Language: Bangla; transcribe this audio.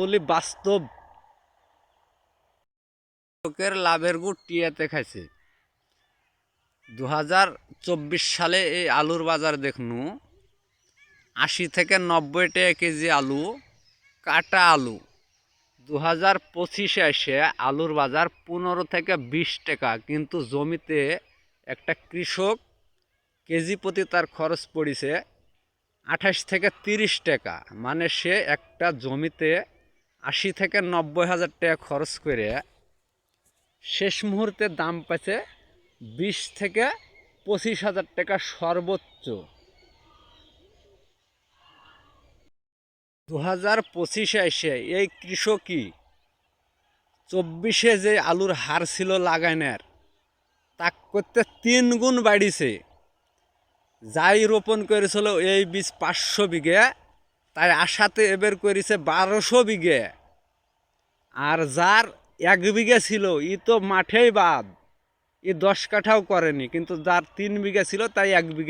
বলি বাস্তব লোকের লাভের গুড় টিয়াতে খাইছে। 2024 সালে এই আলুর বাজার দেখনু 80 থেকে 90 টাকা কেজি আলু, কাটা আলু। 2025 এসে আলুর বাজার 15 থেকে 20 টাকা, কিন্তু জমিতে একটা কৃষক কেজি প্রতি তার খরচ পড়েছে 28 থেকে 30 টাকা। মানে সে একটা জমিতে 80 থেকে 90 হাজার টাকা খরচ করে শেষ মুহূর্তে দাম পাচ্ছে 20 থেকে 25 হাজার টাকা সর্বোচ্চ। 2025 এসে এই কৃষকই 24 যে আলুর হার ছিল লাগানোর, তা করতে 3 গুণ বাড়িছে। যাই রোপণ করেছিল এই বীজ 500 বিঘে, তাই আশাতে এবার করেছে 1200 বিঘে। আর যার 1 বিঘে ছিল ই তো মাঠেই বাদ, ই 10 কাঠাও করেনি, কিন্তু যার 3 বিঘা ছিল তাই 1 বিঘা